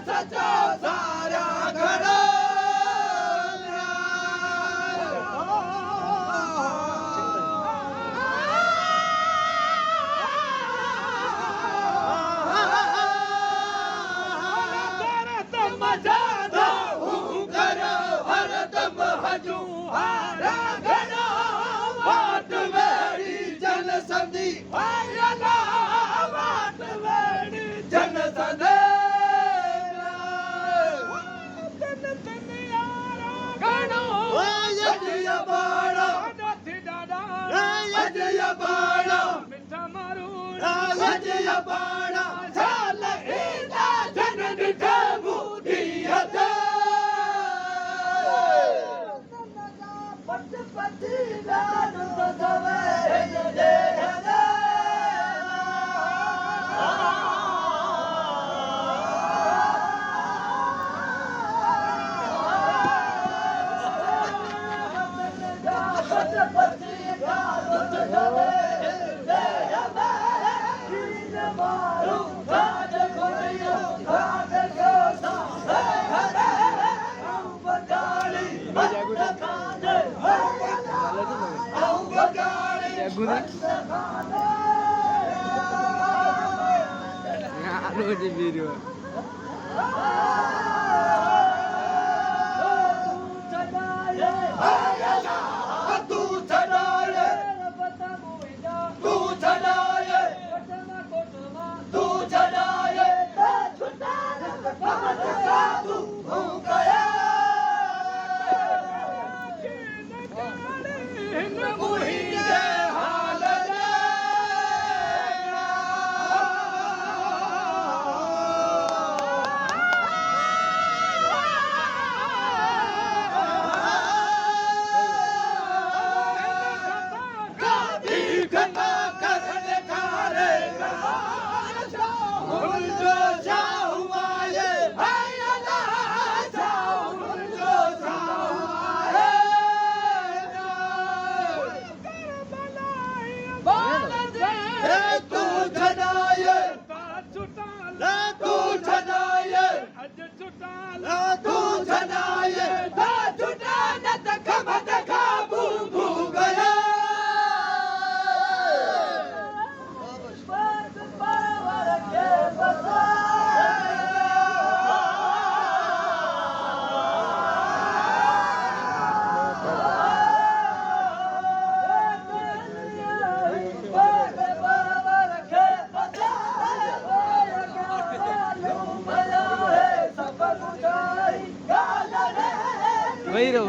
सचा साऱ्या घडा di video.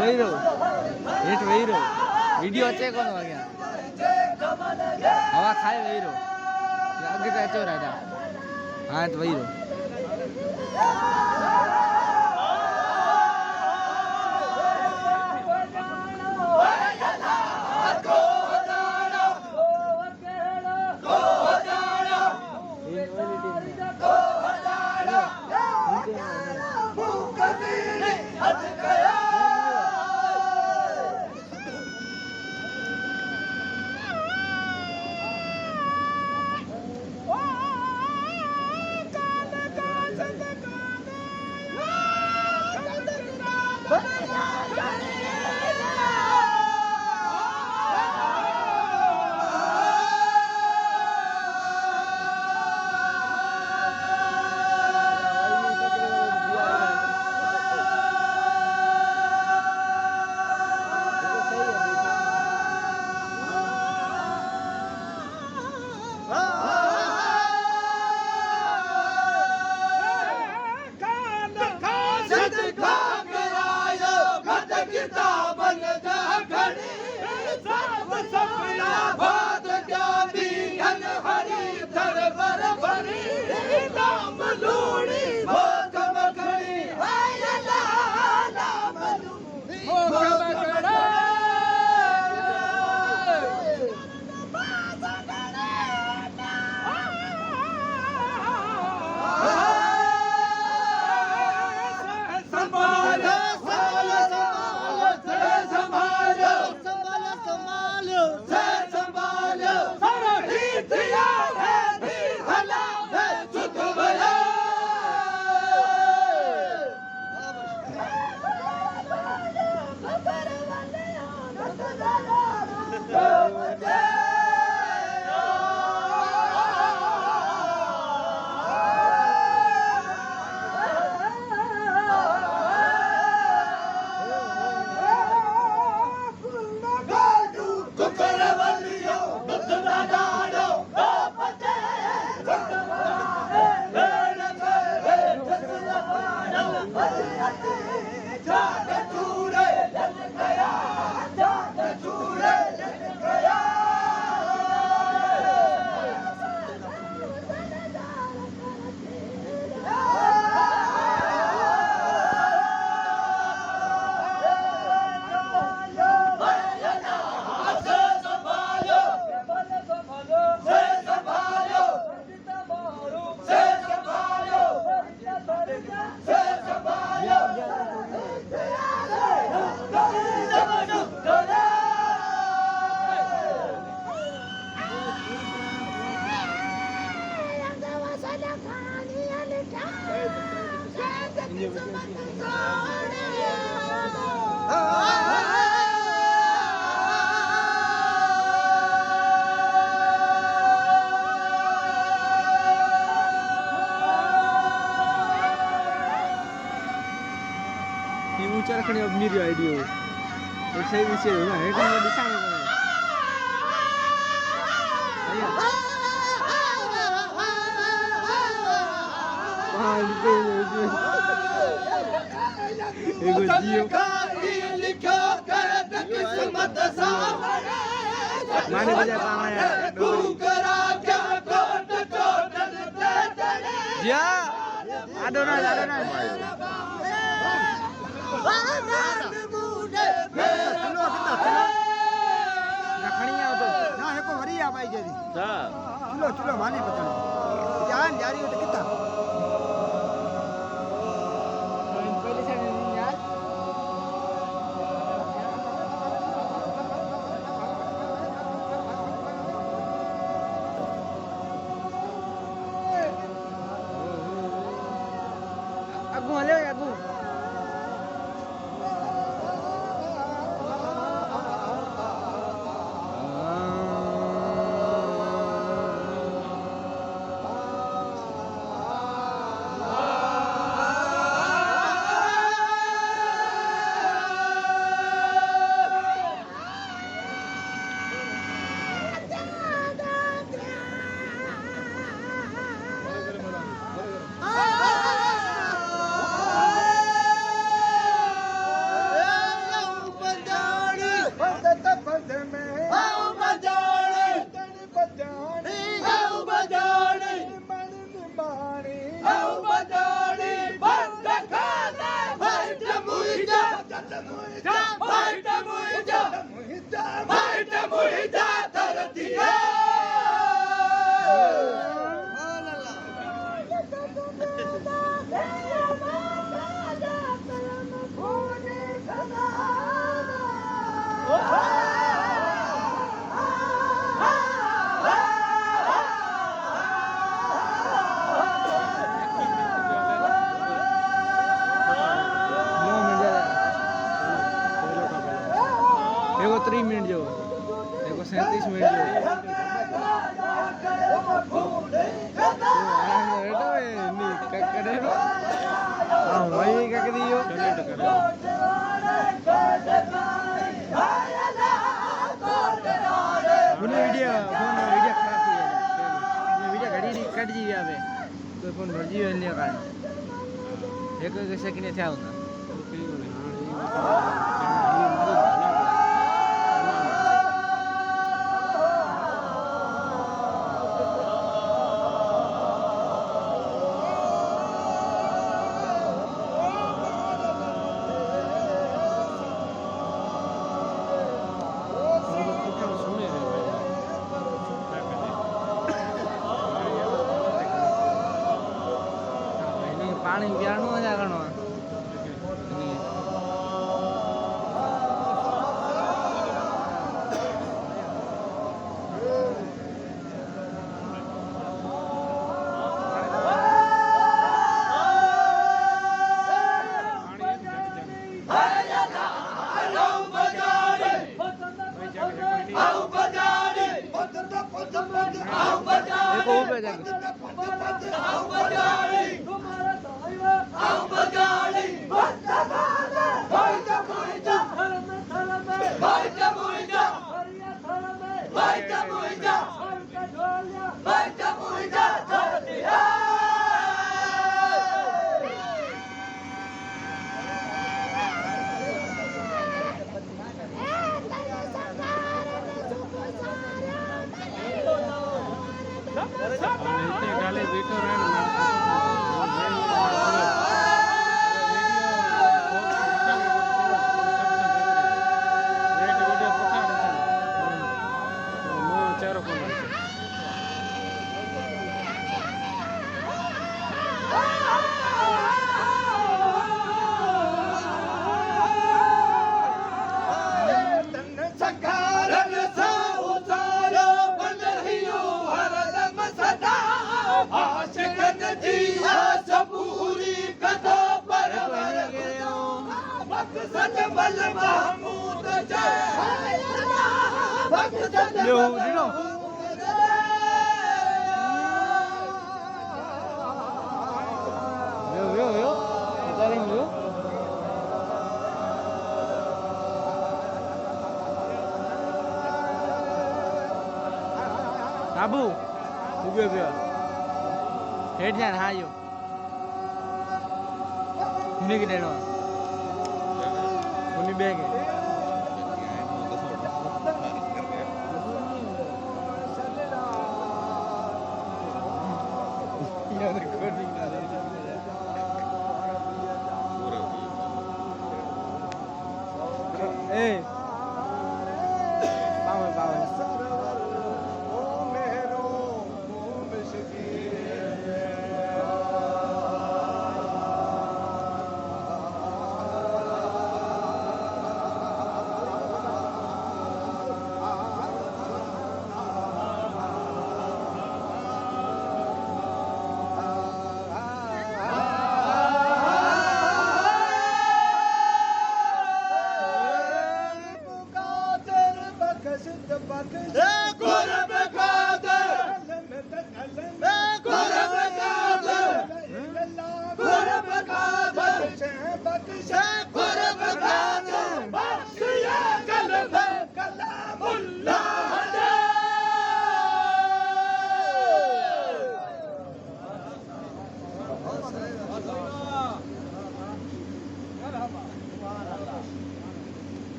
वही रहो हेठ वही रहो वीडियो अच्छे कौन हो गया हवा खाए वही रहो आगे तो अच्छे हो रहा था हाँ तो वही रहो संभालो ये ऊंचा रखने अब मेरी आइडिया है एक सही विषय है ना हेड में दिशा में एगो जियो लिखो करत किस्मत सा माने बजा पामा यार तू करा क्या कोट कोट ते चढ़े जिया आडो ना रखणी आओ तो ना है को वरी आ भाई जेरी हां चलो माने पता जान यारी हो तो कितना पहले से यार अगू हले अगू एगो 3 मिनट जो एगो 37 मिनट जो हां वही का के दियो फोन वीडियो खराब थी वीडियो घड़ी कट जी गया तो फोन भर जी लिया कारण एक सेकंड थे होता पानी पियानो मजा करनो आओ बजारी अफजल महमूद जय भक्त लो ॾिनो वियो वियो वियो उतारी वियो बाबू उभ्यो पियो हेठि ध्यानु हा इहो हुनखे ॾियणो आहे हुन ॿिए खे